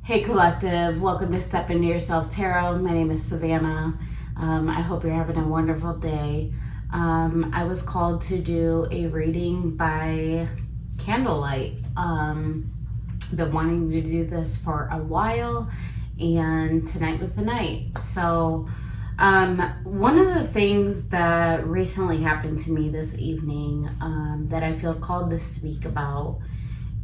Hey Collective, welcome to Step Into Yourself Tarot. My name is Savannah. I hope you're having a wonderful day. I was called to do a reading by Candlelight. Been wanting to do this for a while, and tonight was the night. So one of the things that recently happened to me this evening that I feel called to speak about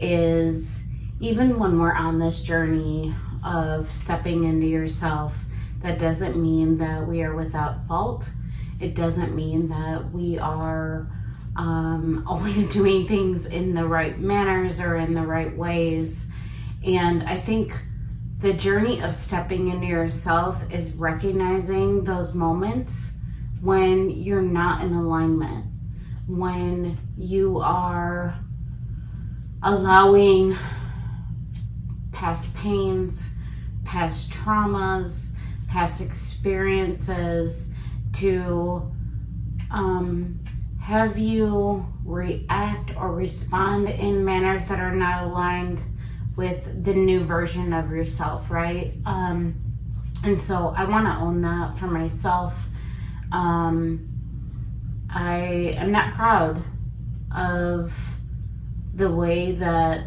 is, even when we're on this journey of stepping into yourself, that doesn't mean that we are without fault. It doesn't mean that we are always doing things in the right manners or in the right ways. And I think the journey of stepping into yourself is recognizing those moments when you're not in alignment, when you are allowing past pains, past traumas, past experiences to have you react or respond in manners that are not aligned with the new version of yourself, right? And so I want to own that for myself. I am not proud of the way that,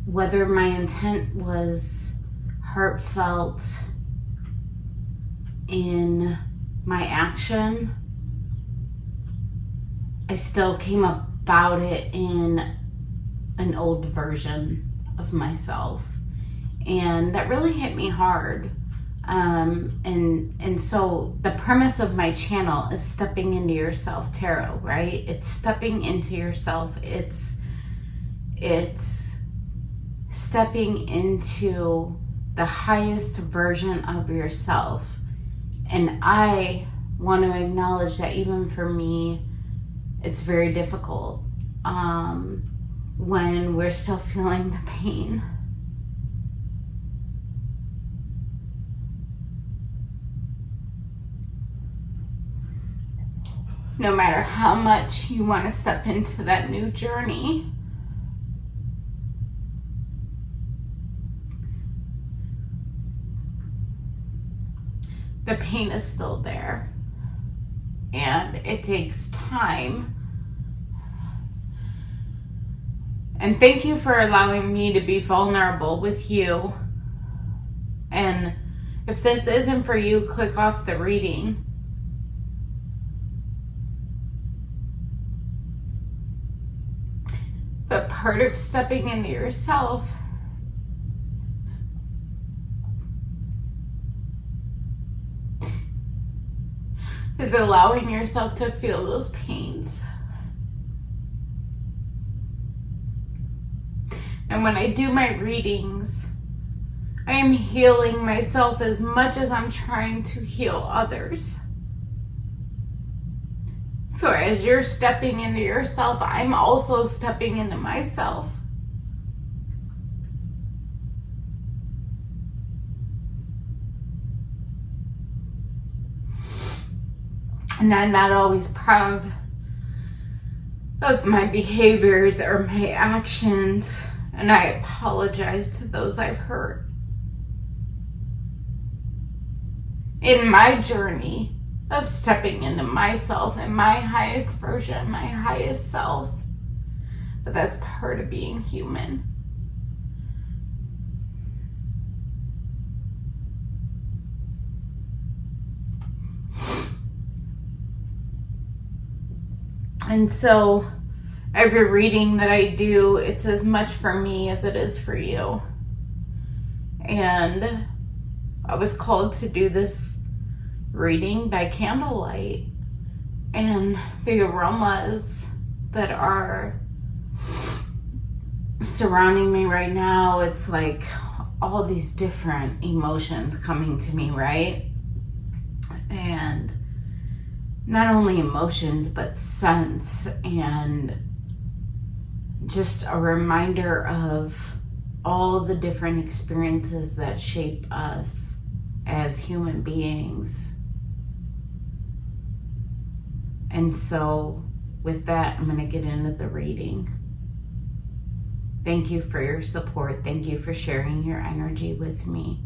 whether my intent was heartfelt in my action, I still came about it in an old version of myself. And that really hit me hard. And so the premise of my channel is stepping into yourself tarot, right? It's stepping into yourself. It's stepping into the highest version of yourself. And I want to acknowledge that even for me, it's very difficult when we're still feeling the pain. No matter how much you want to step into that new journey, the pain is still there, and it takes time. And thank you for allowing me to be vulnerable with you. And if this isn't for you, click off the reading. But part of stepping into yourself is allowing yourself to feel those pains. And when I do my readings, I am healing myself as much as I'm trying to heal others. So as you're stepping into yourself, I'm also stepping into myself. And I'm not always proud of my behaviors or my actions, and I apologize to those I've hurt. In my journey of stepping into myself and my highest version, my highest self, but that's part of being human. And so every reading that I do, it's as much for me as it is for you. And I was called to do this reading by candlelight, and the aromas that are surrounding me right now, it's like all these different emotions coming to me, right? And not only emotions, but sense, and just a reminder of all the different experiences that shape us as human beings. And so with that, I'm going to get into the reading. Thank you for your support. Thank you for sharing your energy with me.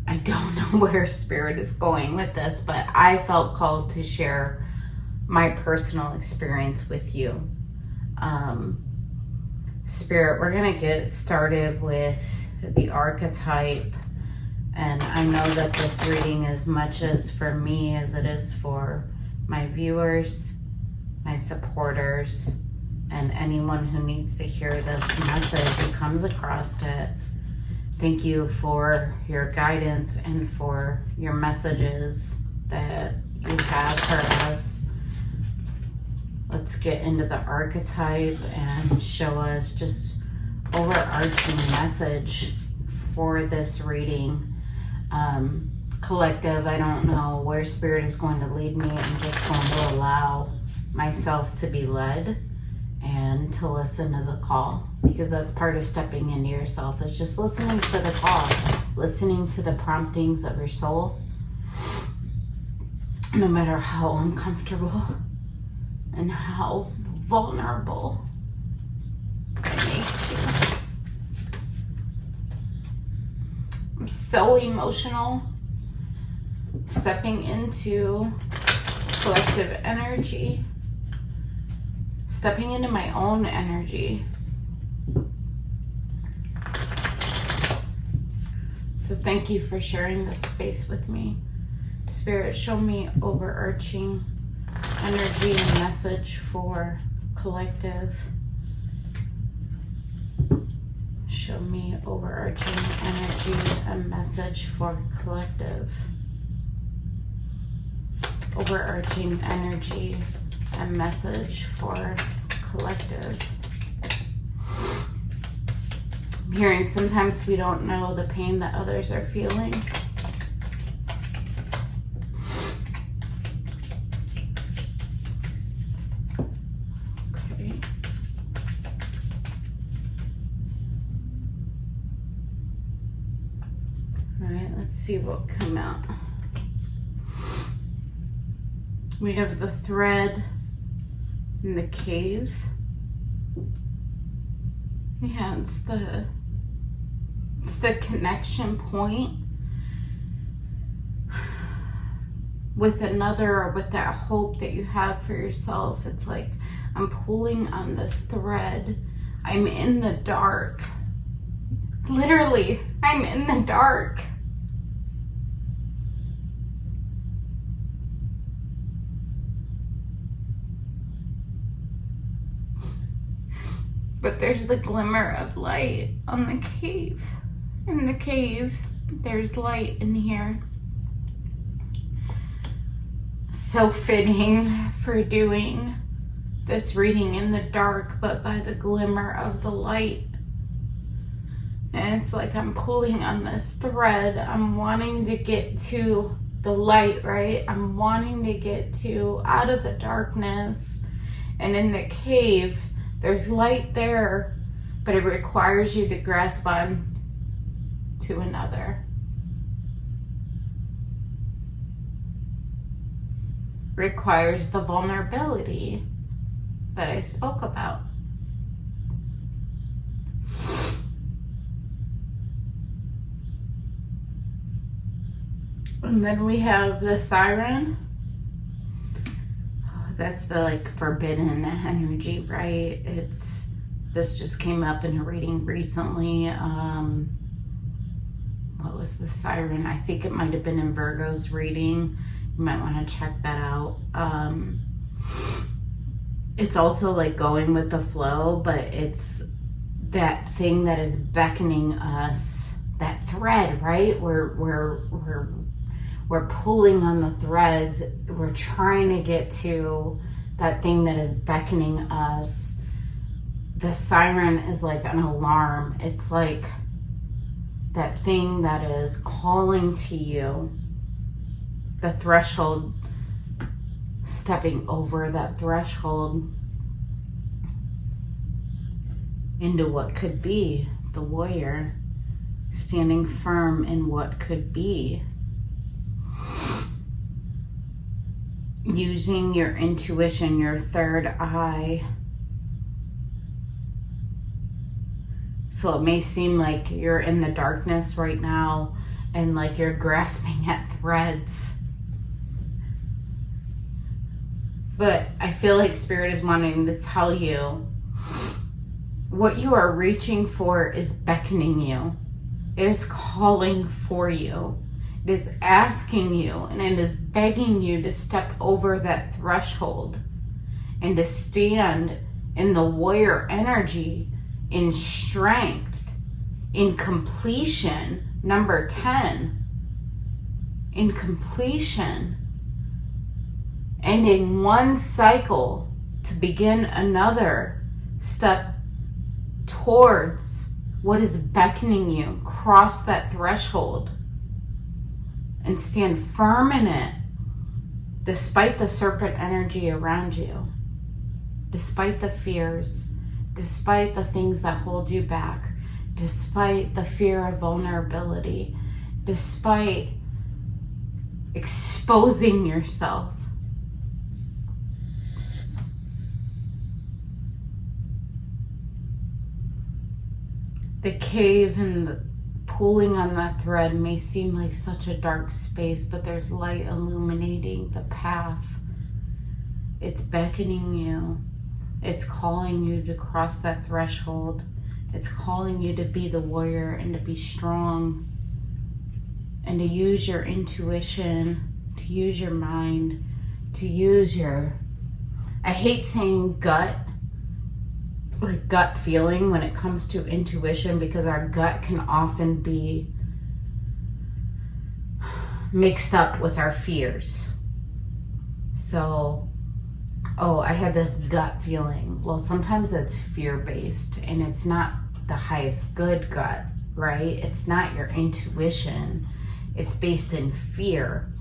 I don't know where Spirit is going with this, but I felt called to share my personal experience with you. Spirit, we're going to get started with the archetype. And I know that this reading, as much as for me as it is for my viewers, my supporters, and anyone who needs to hear this message who comes across it, thank you for your guidance and for your messages that you have for us. Let's get into the archetype and show us just overarching message for this reading. Collective, I don't know where Spirit is going to lead me. I'm just going to allow myself to be led and to listen to the call, because that's part of stepping into yourself, is just listening to the call, listening to the promptings of your soul, no matter how uncomfortable and how vulnerable it makes you. I'm so emotional stepping into collective energy, stepping into my own energy. So thank you for sharing this space with me. Spirit, show me overarching energy and message for collective. Show me overarching energy and message for collective. Overarching energy and message for collective. I'm hearing sometimes we don't know the pain that others are feeling. Okay. All right, let's see what come out. We have the thread in the cave. Yeah, it's the connection point with another, or with that hope that you have for yourself. It's like I'm pulling on this thread. I'm in the dark. Literally, I'm in the dark. But there's the glimmer of light on the cave. In the cave, there's light in here. So fitting for doing this reading in the dark, but by the glimmer of the light. And it's like I'm pulling on this thread. I'm wanting to get to the light, right? I'm wanting to get to out of the darkness. And in the cave, there's light there, but it requires you to grasp on to another. Requires the vulnerability that I spoke about. And then we have the siren. That's the like forbidden energy, right? This just came up in a reading recently. What was the siren? I think it might have been in Virgo's reading. You might want to check that out. It's also like going with the flow, but it's that thing that is beckoning us, that thread, right? We're pulling on the threads. We're trying to get to that thing that is beckoning us. The siren is like an alarm. It's like that thing that is calling to you. The threshold, stepping over that threshold into what could be. The warrior standing firm in what could be. Using your intuition, your third eye, So it may seem like you're in the darkness right now and like you're grasping at threads. But I feel like Spirit is wanting to tell you what you are reaching for is beckoning you. It is calling for you. It is asking you and it is begging you to step over that threshold and to stand in the warrior energy, in strength, in completion. Number 10, in completion, ending one cycle to begin another. Step towards what is beckoning you. Cross that threshold and stand firm in it, despite the serpent energy around you, despite the fears, despite the things that hold you back, despite the fear of vulnerability, despite exposing yourself. The cave and the pulling on that thread may seem like such a dark space, but there's light illuminating the path. It's beckoning you. It's calling you to cross that threshold. It's calling you to be the warrior and to be strong and to use your intuition, to use your mind, to use your, I hate saying gut, like gut feeling when it comes to intuition, because our gut can often be mixed up with our fears. So, oh, I had this gut feeling. Well, sometimes it's fear-based and it's not the highest good gut, right? It's not your intuition. It's based in fear.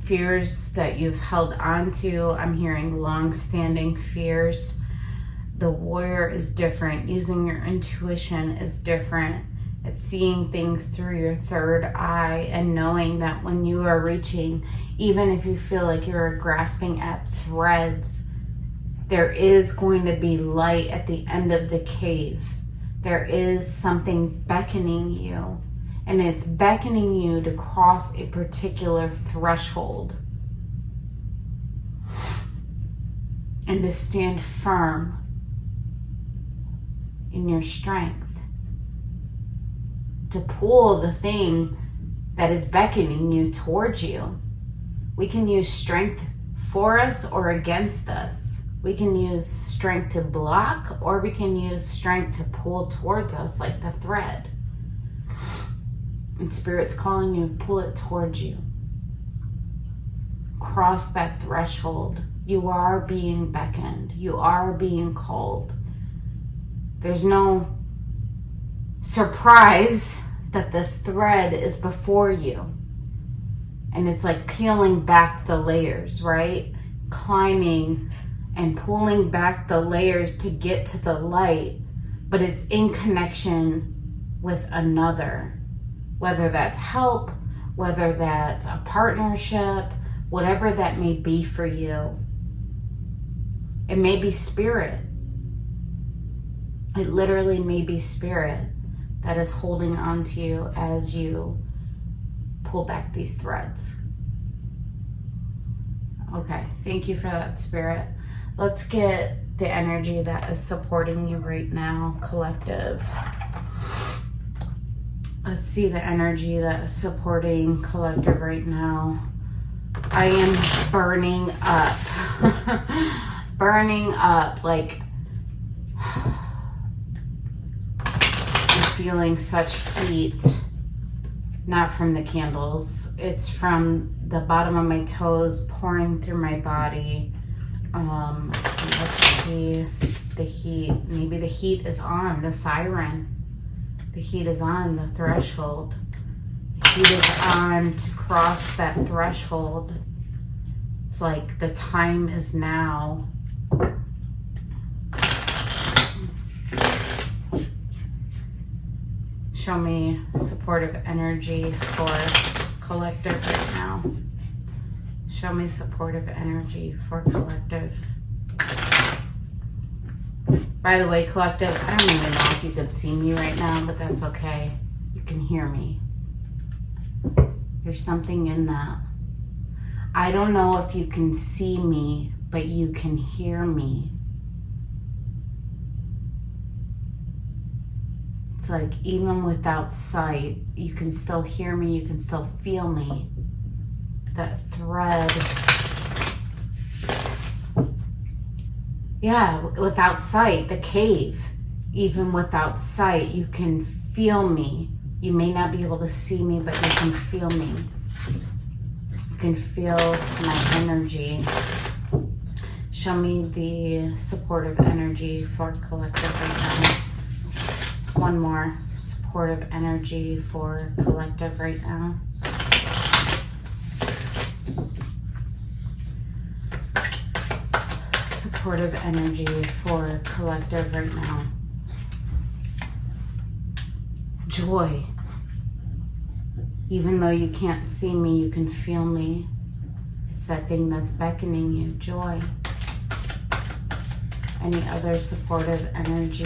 Fears that you've held on to. I'm hearing long-standing fears. The warrior is different. Using your intuition is different. It's seeing things through your third eye and knowing that when you are reaching, even if you feel like you're grasping at threads, there is going to be light at the end of the cave. There is something beckoning you, and it's beckoning you to cross a particular threshold and to stand firm in your strength, to pull the thing that is beckoning you towards you. We can use strength for us or against us. We can use strength to block, or we can use strength to pull towards us like the thread. And Spirit's calling you, pull it towards you. Cross that threshold. You are being beckoned. You are being called. There's no surprise that this thread is before you. And it's like peeling back the layers, right? Climbing and pulling back the layers to get to the light, but it's in connection with another. Whether that's help, whether that's a partnership, whatever that may be for you. It may be spirit. It literally may be spirit that is holding on to you as you pull back these threads. Okay, thank you for that, Spirit. Let's get the energy that is supporting you right now, collective. Let's see the energy that is supporting collective right now. I am burning up. Burning up, like feeling such heat, not from the candles, it's from the bottom of my toes pouring through my body. Let's see the heat. Maybe the heat is on the siren. The heat is on the threshold. The heat is on to cross that threshold. It's like the time is now. Show me supportive energy for collective right now. Show me supportive energy for collective. By the way, collective, I don't even know if you could see me right now, but that's okay. You can hear me. There's something in that. I don't know if you can see me, but you can hear me. It's like even without sight, you can still hear me, you can still feel me. That thread. Yeah, without sight, the cave. Even without sight, you can feel me. You may not be able to see me, but you can feel me. You can feel my energy. Show me the supportive energy for collective right now. One more supportive energy for collective right now. Supportive energy for collective right now. Joy. Even though you can't see me, you can feel me. It's that thing that's beckoning you. Joy. Any other supportive energy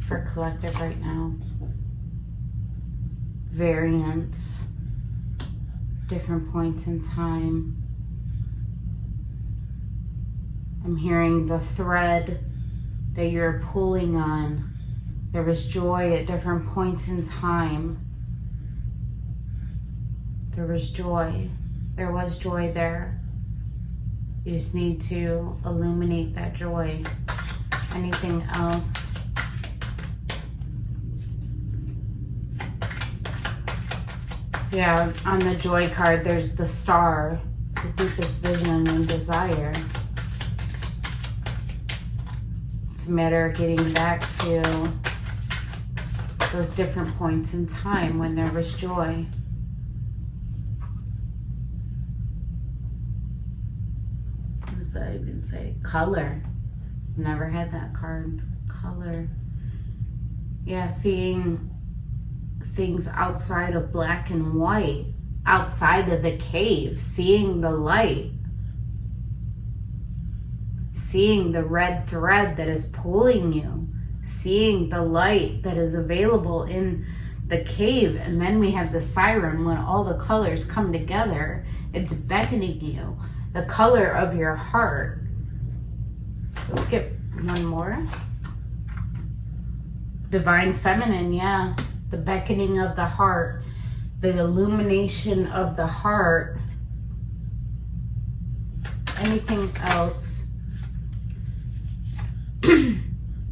for collective right now? Variance. Different points in time. I'm hearing the thread that you're pulling on. There was joy at different points in time. There was joy. There was joy there. You just need to illuminate that joy. Anything else? Yeah, on the joy card, there's the star, the deepest vision and desire. It's a matter of getting back to those different points in time when there was joy. What does that even say? Color. Never had that card. Color. Yeah, seeing things outside of black and white, outside of the cave, seeing the light. Seeing the red thread that is pulling you, seeing the light that is available in the cave. And then we have the siren. When all the colors come together, it's beckoning you. The color of your heart. Let's get one more. Divine feminine, yeah. The beckoning of the heart, the illumination of the heart. Anything else?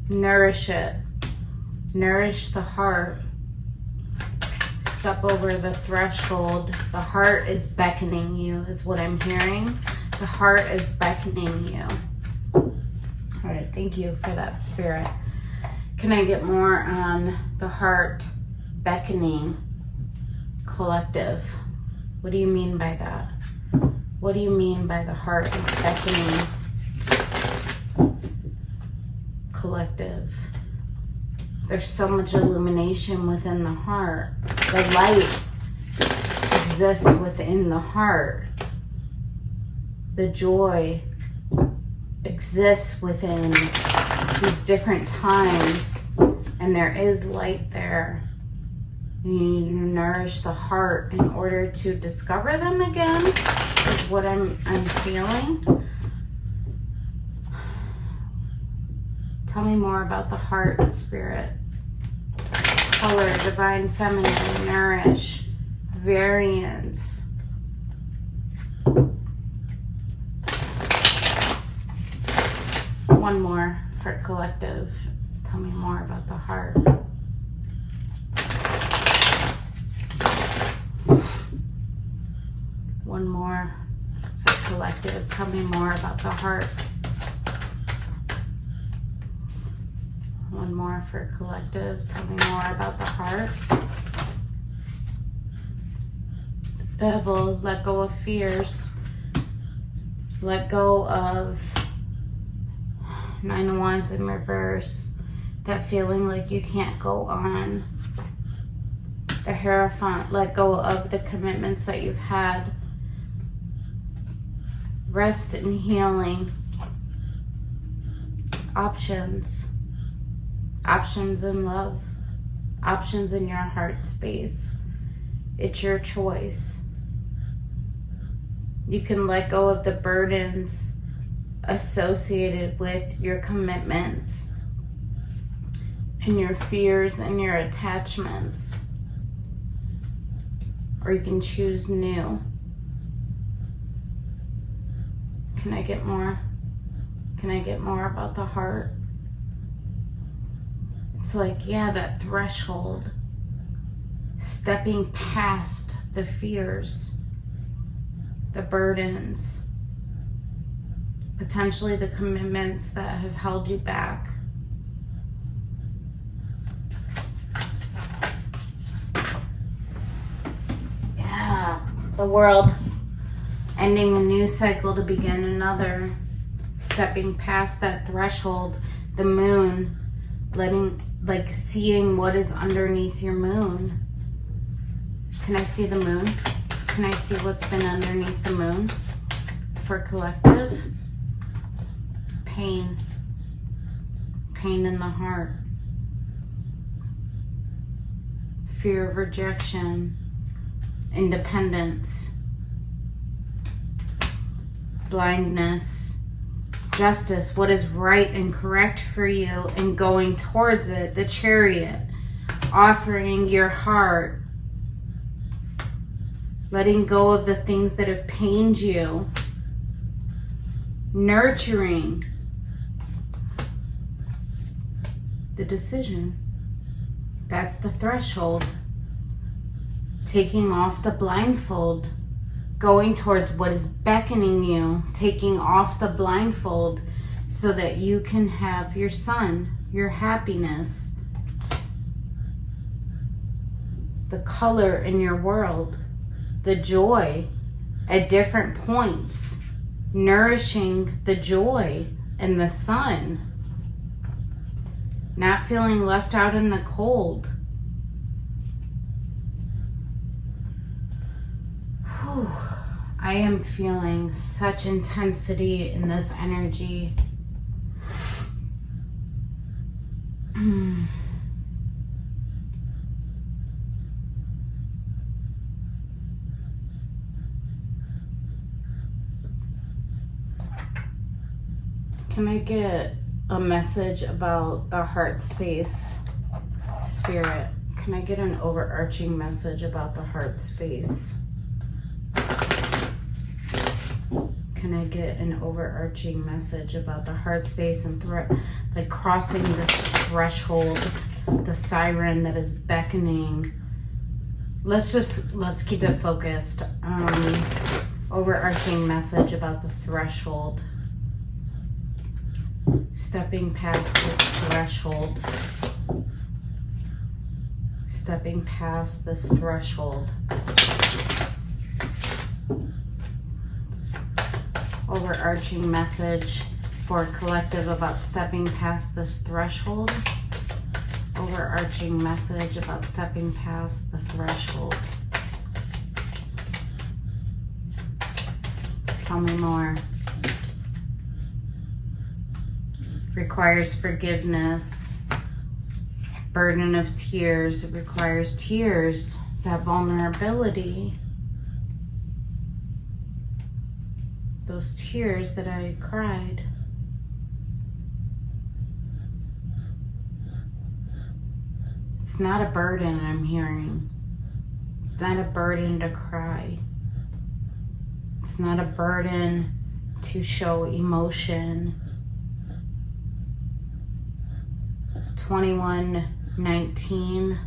Nourish it. Nourish the heart. Step over the threshold. The heart is beckoning you, is what I'm hearing. The heart is beckoning you. All right, thank you for that, Spirit. Can I get more on the heart beckoning collective? What do you mean by that? What do you mean by the heart is beckoning collective? There's so much illumination within the heart. The light exists within the heart. The joy exists within these different times, and there is light there. You need to nourish the heart in order to discover them again, is what I'm feeling. Tell me more about the heart, Spirit. Color, divine feminine, nourish, variance. One more for collective. Tell me more about the heart. One more for collective. Tell me more about the heart. One more for collective. Tell me more about the heart. Devil, let go of fears. Let go of 9 of Wands in reverse. That feeling like you can't go on. The Hierophant, let go of the commitments that you've had. Rest and healing. options. Options in love. Options in your heart space. It's your choice. You can let go of the burdens associated with your commitments and your fears and your attachments. Or you can choose new. Can I get more? Can I get more about the heart? It's like, yeah, that threshold. Stepping past the fears, the burdens, potentially the commitments that have held you back. Yeah, the world. Ending a new cycle to begin another. Stepping past that threshold. The moon. Seeing what is underneath your moon. Can I see the moon? Can I see what's been underneath the moon? For collective. Pain. Pain in the heart. Fear of rejection. Independence. Blindness. Justice. What is right and correct for you and going towards it. The Chariot. Offering your heart. Letting go of the things that have pained you. Nurturing the decision. That's the threshold. Taking off the blindfold. Going towards what is beckoning you. Taking off the blindfold so that you can have your sun, your happiness, the color in your world, the joy at different points. Nourishing the joy and the sun. Not feeling left out in the cold. Whew. I am feeling such intensity in this energy. Can I get a message about the heart space, Spirit? Can I get an overarching message about the heart space? Can I get an overarching message about the heart space and crossing the threshold, the siren that is beckoning? Let's keep it focused. Overarching message about the threshold. Stepping past this threshold. Stepping past this threshold. Overarching message for collective about stepping past this threshold. Overarching message about stepping past the threshold. Tell me more. Requires forgiveness. Burden of tears. It requires tears. That vulnerability. Those tears that I cried. It's not a burden I'm hearing. It's not a burden to cry. It's not a burden to show emotion. 2119.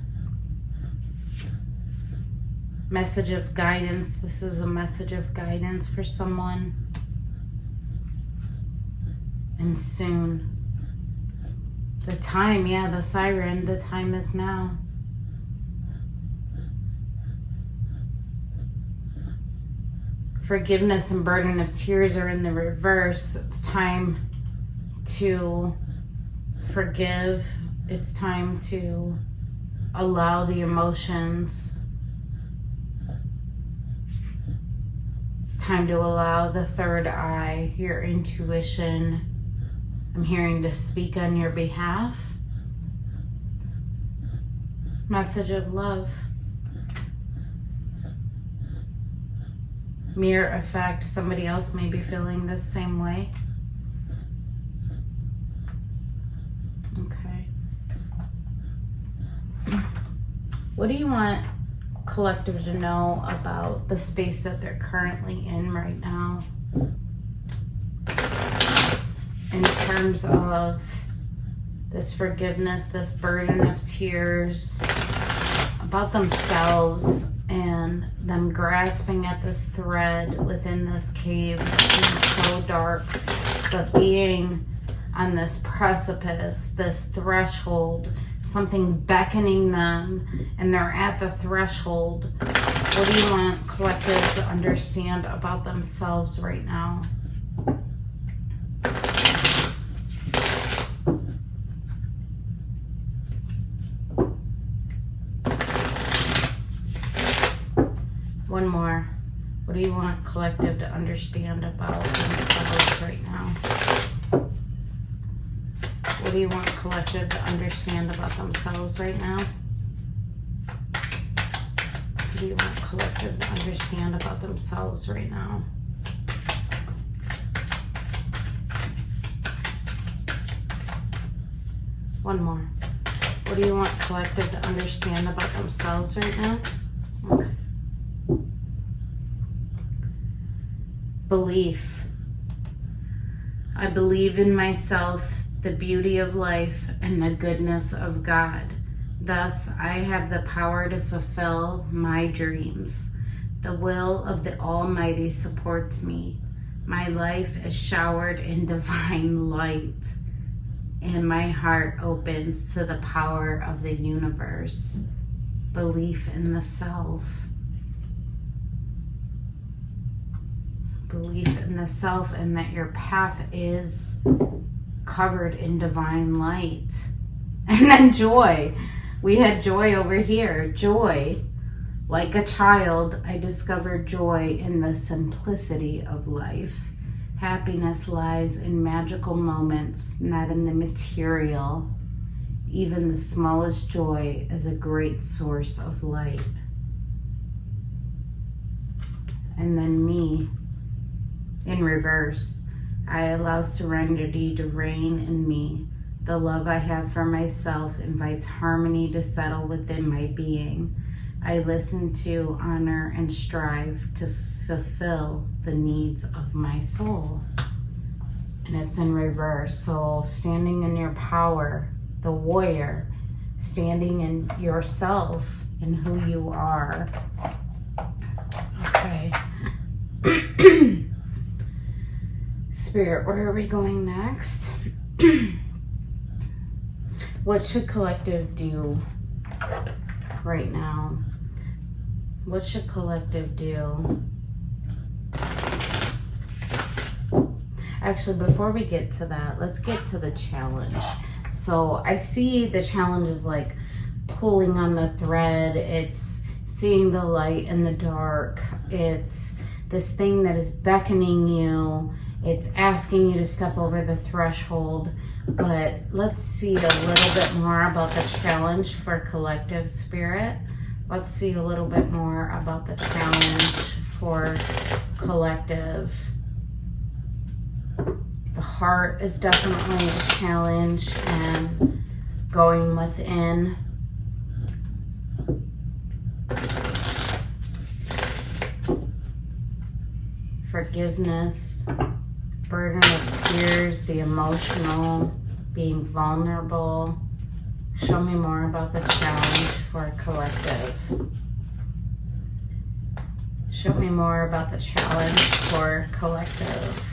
Message of guidance. This is a message of guidance for someone. And soon. The time, yeah, the siren, the time is now. Forgiveness and burden of tears are in the reverse. It's time to forgive. It's time to allow the emotions. It's time to allow the third eye, your intuition, I'm hearing to speak on your behalf. Message of love. Mirror effect, somebody else may be feeling the same way. Okay. What do you want collective to know about the space that they're currently in right now? In terms of this forgiveness, this burden of tears, about themselves and them grasping at this thread within this cave that seems so dark, but being on this precipice, this threshold, something beckoning them, and they're at the threshold. What do you want collective to understand about themselves right now? One more. What do you want collective to understand about themselves right now? What do you want collective to understand about themselves right now? What do you want collective to understand about themselves right now? One more. What do you want collective to understand about themselves right now? Okay. Belief. I believe in myself, the beauty of life, and the goodness of God. Thus, I have the power to fulfill my dreams. The will of the Almighty supports me. My life is showered in divine light, and my heart opens to the power of the universe. Belief in the self. Belief in the self, and that your path is covered in divine light. And then joy. We had joy over here. Joy. Like a child, I discovered joy in the simplicity of life. Happiness lies in magical moments, not in the material. Even the smallest joy is a great source of light. And then me. In reverse, I allow serenity to reign in me. The love I have for myself invites harmony to settle within my being. I listen to, honor, and strive to fulfill the needs of my soul. And it's in reverse. So standing in your power, the warrior, standing in yourself and who you are. Okay. Spirit, where are we going next? What should collective do right now? What should collective do? Actually, before we get to that, let's get to the challenge. So I see the challenge is like pulling on the thread. It's seeing the light in the dark. It's this thing that is beckoning you. It's asking you to step over the threshold. But let's see a little bit more about the challenge for collective, Spirit. Let's see a little bit more about the challenge for collective. The heart is definitely a challenge, and going within. Forgiveness, burden of tears, the emotional, being vulnerable. Show me more about the challenge for collective. Show me more about the challenge for collective.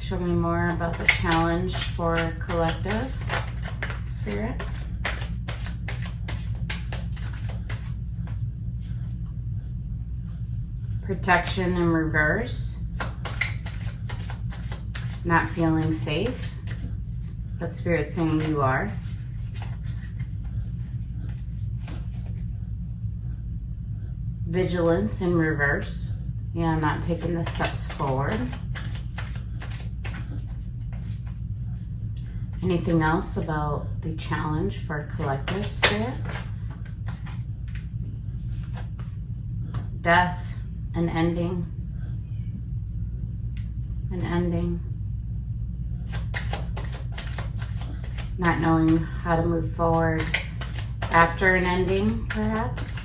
Show me more about the challenge for collective, Spirit. Protection in reverse. Not feeling safe, but Spirit's saying you are. vigilance in reverse. Yeah, not taking the steps forward. Anything else about the challenge for collective spirit? Death, an ending. An ending. Not knowing how to move forward after an ending, perhaps.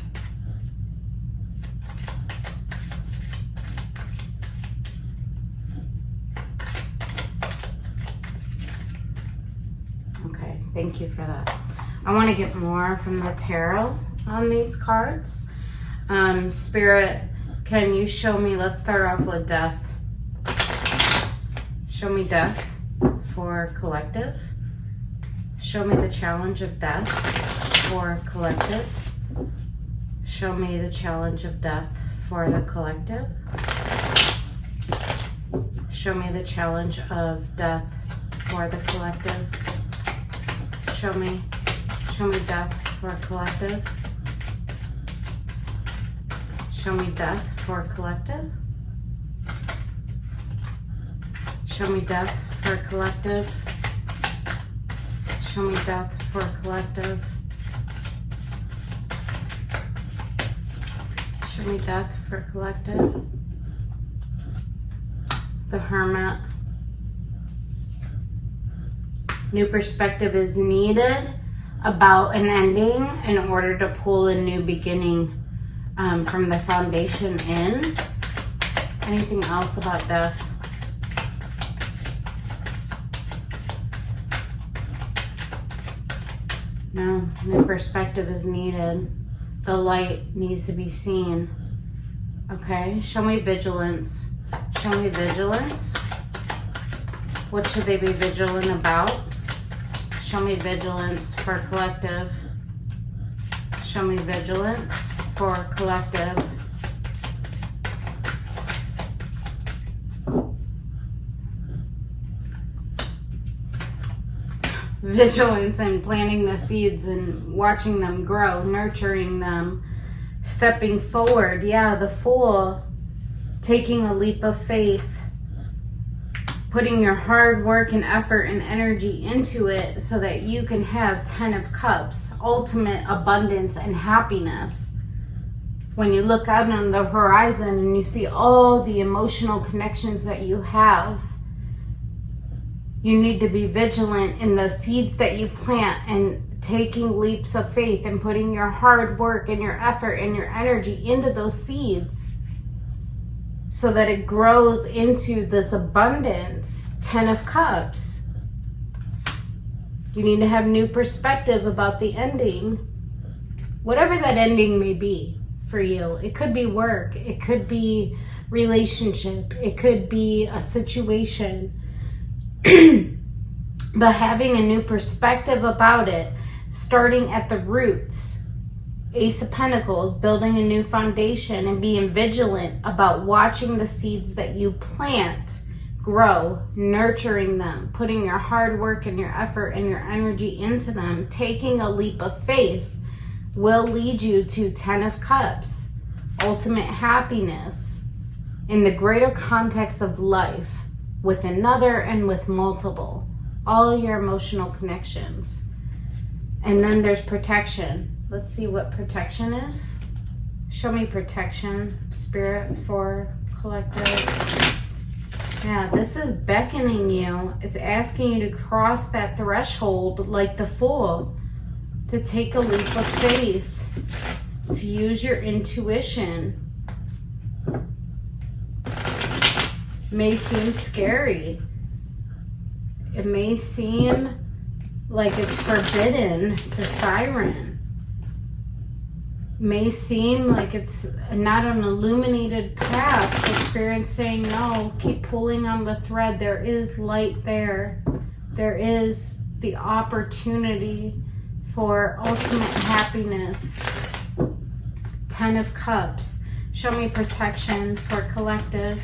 Okay, thank you for that. I want to get more from the tarot on these cards. Spirit, can you show me, let's start off with death. Show me death for collective. Show me the challenge of death for collective. Show me the challenge of death for the collective. Show me the challenge of death for the collective. Show me death for collective. Show me death for collective. Show me death for collective. Show me death for collective. Show me death for collective. The Hermit. New perspective is needed about an ending in order to pull a new beginning from the foundation in. Anything else about death? No, new perspective is needed. The light needs to be seen. Okay, show me vigilance. Show me vigilance. What should they be vigilant about? Show me vigilance for collective. Show me vigilance for collective. Vigilance in planting the seeds and watching them grow, nurturing them, stepping forward. Yeah, the Fool, taking a leap of faith, putting your hard work and effort and energy into it so that you can have 10 of Cups, ultimate abundance and happiness. When you look out on the horizon and you see all the emotional connections that you have, you need to be vigilant in the seeds that you plant and taking leaps of faith and putting your hard work and your effort and your energy into those seeds so that it grows into this abundance. 10 of Cups. You need to have new perspective about the ending. Whatever that ending may be for you. It could be work. It could be relationship. It could be a situation. But having a new perspective about it, starting at the roots. Ace of Pentacles, building a new foundation and being vigilant about watching the seeds that you plant grow, nurturing them, putting your hard work and your effort and your energy into them, taking a leap of faith will lead you to 10 of Cups, ultimate happiness in the greater context of life, with another and with multiple, all your emotional connections. And then there's protection. Let's see what protection is. Show me protection, Spirit, for collective. Yeah, this is beckoning you. It's asking you to cross that threshold like the Fool, to take a leap of faith, to use your intuition. May seem scary. It may seem like it's forbidden, the Siren. May seem like it's not an illuminated path, but Spirit's saying, no, keep pulling on the thread. There is light there. There is the opportunity for ultimate happiness. 10 of Cups. Show me protection for collective.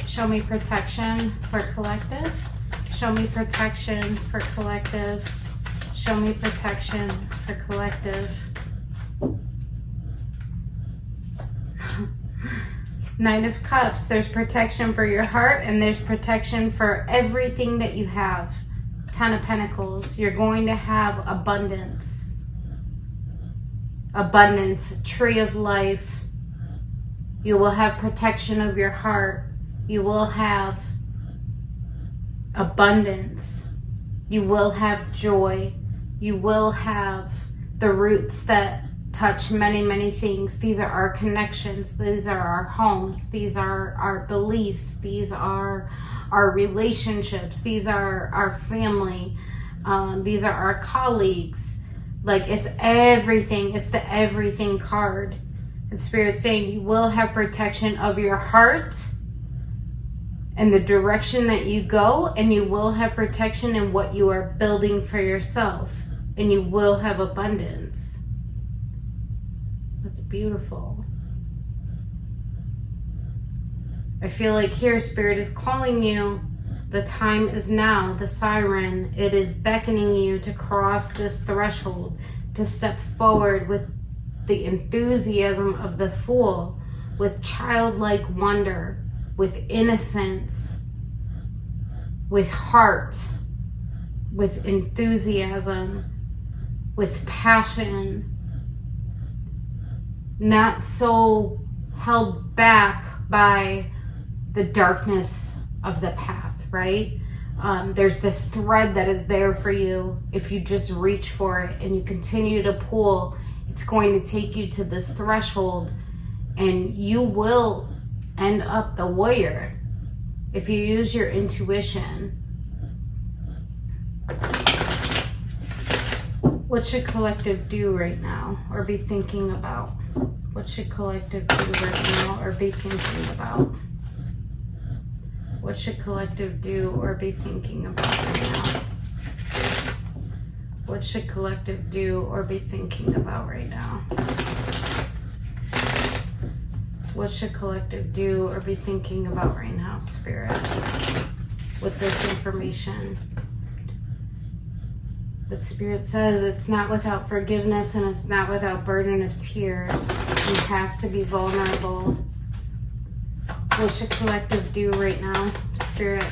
Show me protection for collective. Show me protection for collective. Show me protection for collective. Nine of Cups. There's protection for your heart, and there's protection for everything that you have. Ten of Pentacles. You're going to have abundance. Abundance. Tree of life. You will have protection of your heart. You will have abundance. You will have joy. You will have the roots that touch many, many things. These are our connections. These are our homes. These are our beliefs. These are our relationships. These are our family. These are our colleagues. Like, it's everything. It's the everything card. And Spirit's saying you will have protection of your heart and the direction that you go, and you will have protection in what you are building for yourself, and you will have abundance. That's beautiful. I feel like here Spirit is calling you. The time is now. The siren, it is beckoning you to cross this threshold, to step forward with the enthusiasm of the Fool, with childlike wonder, with innocence, with heart, with enthusiasm, with passion, not so held back by the darkness of the path, right? There's this thread that is there for you. If you just reach for it and you continue to pull, it's going to take you to this threshold, and you will end up the warrior if you use your intuition. What should collective do right now, or be thinking about? What should collective do right now, or be thinking about? What should collective do or be thinking about right now? What should collective do or be thinking about right now? What should collective do or be thinking about right now, Spirit, with this information? But Spirit says it's not without forgiveness, and it's not without burden of tears. You have to be vulnerable. What should collective do right now, Spirit?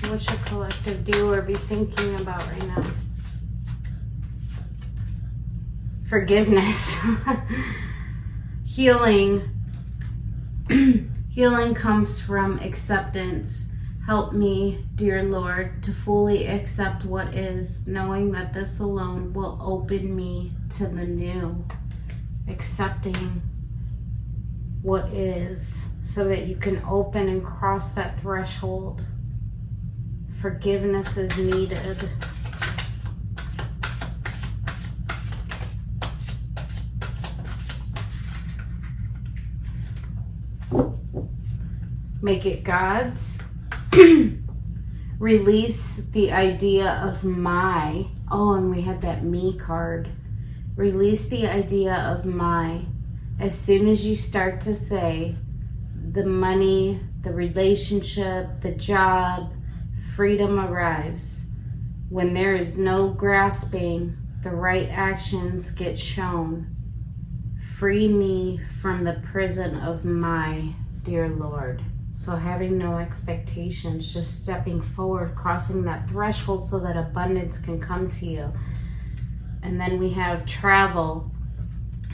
What should collective do or be thinking about right now? Forgiveness. Healing. Healing comes from acceptance. Help me, dear Lord, to fully accept what is, knowing that this alone will open me to the new. Accepting what is, so that you can open and cross that threshold. Forgiveness is needed. Make it God's. Release the idea of my. Oh, and we had that me card. Release the idea of my. As soon as you start to say the money, the relationship, the job, freedom arrives. When there is no grasping, the right actions get shown. Free me from the prison of my, dear Lord. So having no expectations, just stepping forward, crossing that threshold so that abundance can come to you. And then we have travel.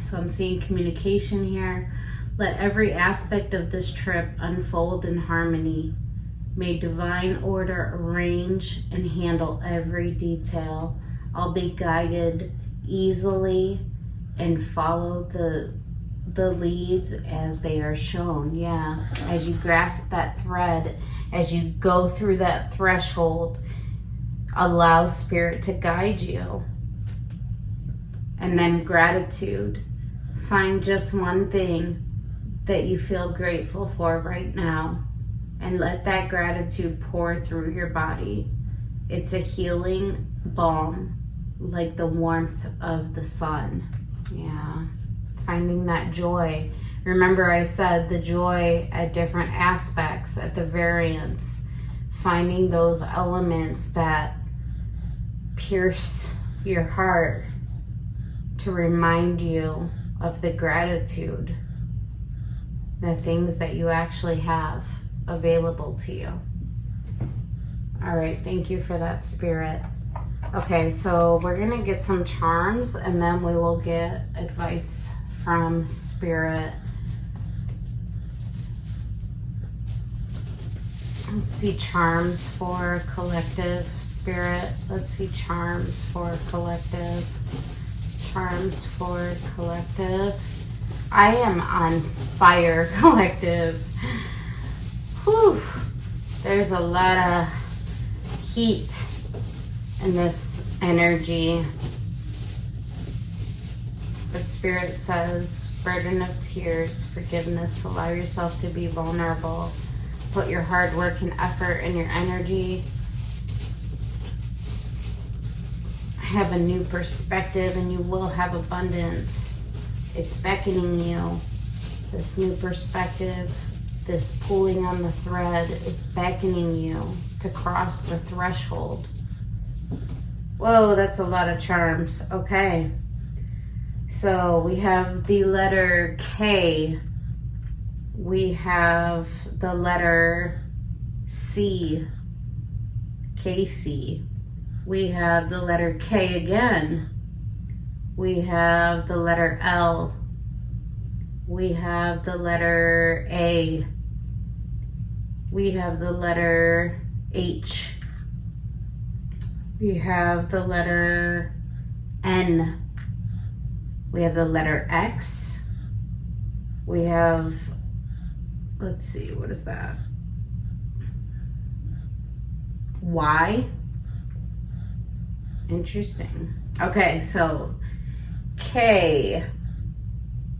So I'm seeing communication here. Let every aspect of this trip unfold in harmony. May divine order arrange and handle every detail. I'll be guided easily and follow the leads as they are shown. Yeah, as you grasp that thread, as you go through that threshold, allow Spirit to guide you. And then gratitude. Find just one thing that you feel grateful for right now, and let that gratitude pour through your body. It's a healing balm, like the warmth of the sun. Yeah. Finding that joy. Remember I said the joy at different aspects, at the variance. Finding those elements that pierce your heart to remind you of the gratitude. the things that you actually have available to you. All right, thank you for that, Spirit. Okay, so we're gonna get some charms and then we will get advice from Spirit. Let's see charms for collective, Spirit. Let's see charms for collective. Charms for collective. I am on fire, collective. Whew. There's a lot of heat in this energy. But Spirit says, burden of tears, forgiveness, allow yourself to be vulnerable. Put your hard work and effort and your energy. Have a new perspective and you will have abundance. It's beckoning you. This new perspective, this pulling on the thread is beckoning you to cross the threshold. Whoa, that's a lot of charms. Okay. So we have the letter K. We have the letter C, KC. We have the letter K again. We have the letter L. We have the letter A. We have the letter H. We have the letter N. We have the letter X. We have, let's see, what is that? Y. Interesting. Okay, so K.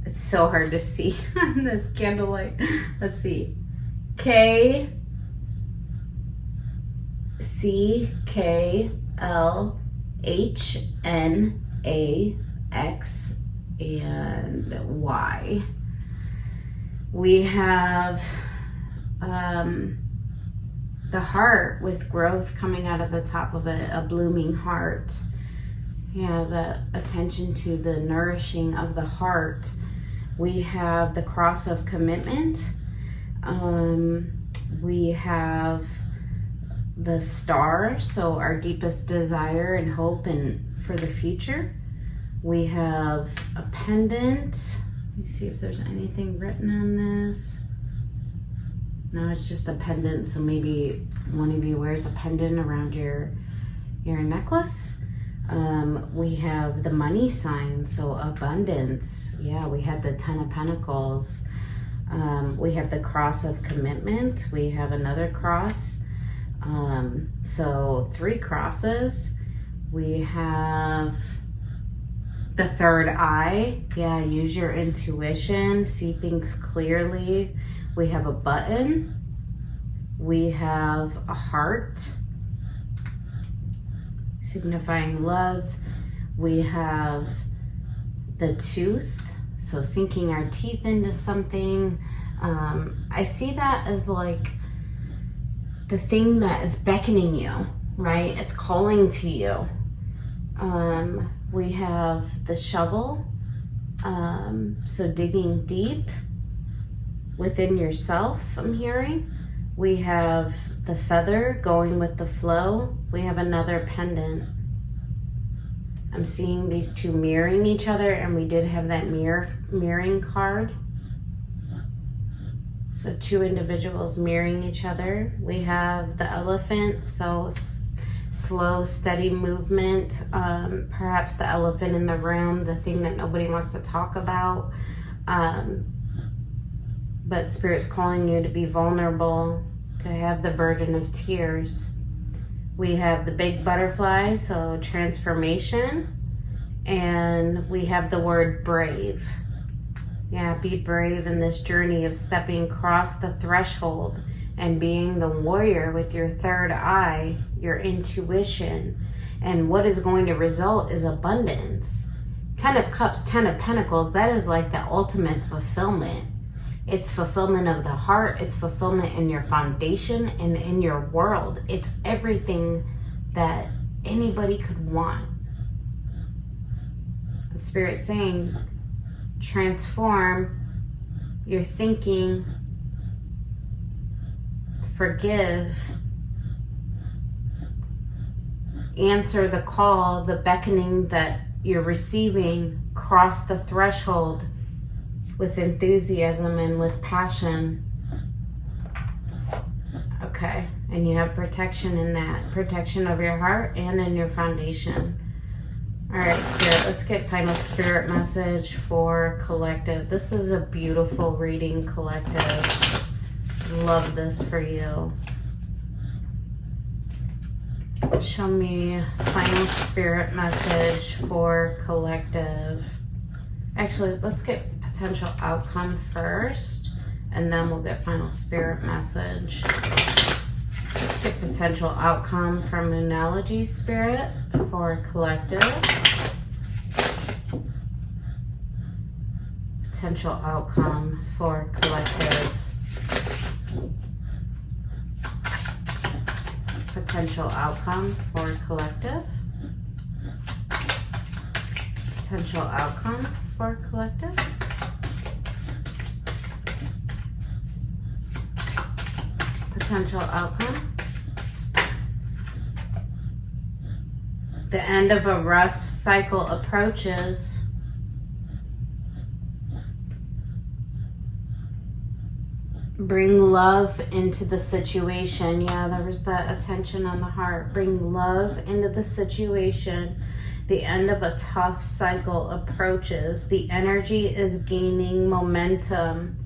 It's so hard to see on the candlelight. Let's see. K, C, K, L, H, N, A, X, and Y. We have the heart with growth coming out of the top of it, a blooming heart. Yeah, the attention to the nourishing of the heart. We have the cross of commitment. We have the star, so our deepest desire and hope and for the future. We have a pendant. Let me see if there's anything written on this. No, it's just a pendant, so maybe one of you wears a pendant around your necklace. We have the money sign, so abundance. Yeah, we had the 10 of Pentacles. We have the cross of commitment. We have another cross. So 3 crosses. We have the third eye. Yeah, use your intuition, see things clearly. We have a button. We have a heart, signifying love. We have the tooth, so sinking our teeth into something. I see that as like the thing that is beckoning you, right? It's calling to you. We have the shovel, so digging deep within yourself, I'm hearing. We have the feather, going with the flow. We have another pendant. I'm seeing these two mirroring each other, and we did have that mirroring card. So 2 individuals mirroring each other. We have the elephant, so slow, steady movement. Perhaps the elephant in the room, the thing that nobody wants to talk about. But Spirit's calling you to be vulnerable, to have the burden of tears. We have the big butterfly, so transformation. And we have the word brave. Yeah, be brave in this journey of stepping across the threshold and being the warrior with your third eye, your intuition. And what is going to result is abundance. 10 of Cups, 10 of Pentacles, that is like the ultimate fulfillment. It's fulfillment of the heart. It's fulfillment in your foundation and in your world. It's everything that anybody could want. The Spirit's saying, transform you're thinking, forgive, answer the call, the beckoning that you're receiving, cross the threshold with enthusiasm and with passion. Okay, and you have protection in that. Protection of your heart and in your foundation. All right, Spirit, let's get final Spirit message for collective. This is a beautiful reading, collective. Love this for you. Show me final Spirit message for collective. Actually, let's get potential outcome first, and then we'll get final Spirit message. Let's get potential outcome from Moonology, Spirit, for collective. Potential outcome for collective. Potential outcome for collective. Potential outcome for collective. Potential outcome. The end of a rough cycle approaches. Bring love into the situation. Yeah, there was that attention on the heart. Bring love into the situation. The end of a tough cycle approaches. The energy is gaining momentum.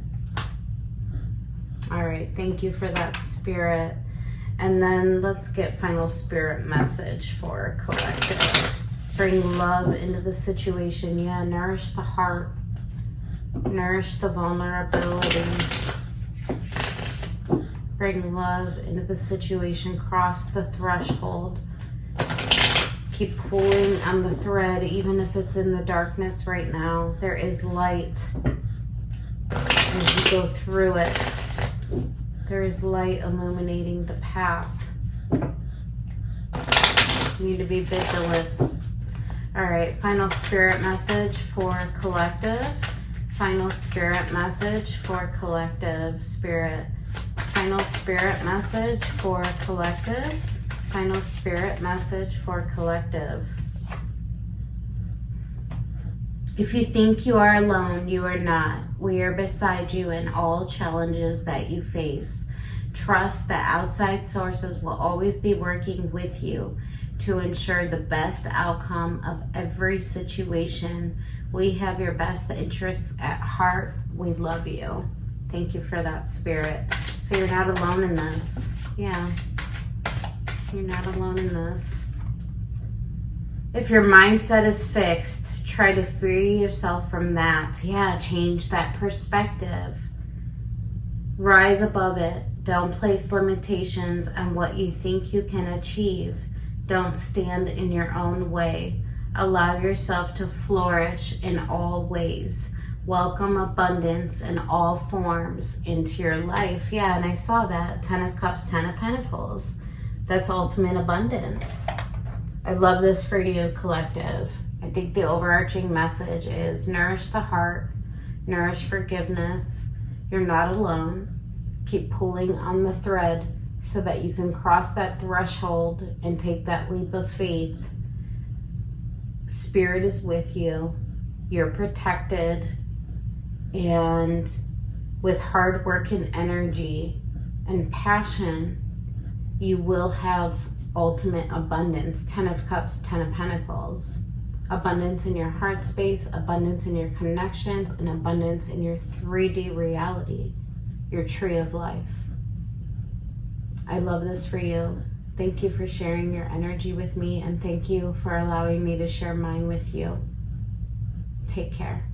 All right, thank you for that, Spirit. And then let's get final Spirit message for collective. Bring love into the situation. Yeah, nourish the heart. Nourish the vulnerability. Bring love into the situation. Cross the threshold. Keep pulling on the thread, even if it's in the darkness right now. There is light as you go through it. There is light illuminating the path. You need to be vigilant. All right, final Spirit message for collective. Final Spirit message for collective, Spirit. Final Spirit message for collective. Final Spirit message for collective. If you think you are alone, you are not. We are beside you in all challenges that you face. Trust that outside sources will always be working with you to ensure the best outcome of every situation. We have your best interests at heart. We love you. Thank you for that, Spirit. So you're not alone in this. Yeah. You're not alone in this. If your mindset is fixed, try to free yourself from that. Yeah, change that perspective. Rise above it. Don't place limitations on what you think you can achieve. Don't stand in your own way. Allow yourself to flourish in all ways. Welcome abundance in all forms into your life. Yeah, and I saw that. 10 of Cups, 10 of Pentacles. That's ultimate abundance. I love this for you, collective. I think the overarching message is nourish the heart, nourish forgiveness. You're not alone. Keep pulling on the thread so that you can cross that threshold and take that leap of faith. Spirit is with you. You're protected. And with hard work and energy and passion, you will have ultimate abundance. 10 of Cups, 10 of Pentacles. Abundance in your heart space, abundance in your connections, and abundance in your 3D reality, your tree of life. I love this for you. Thank you for sharing your energy with me, and thank you for allowing me to share mine with you. Take care.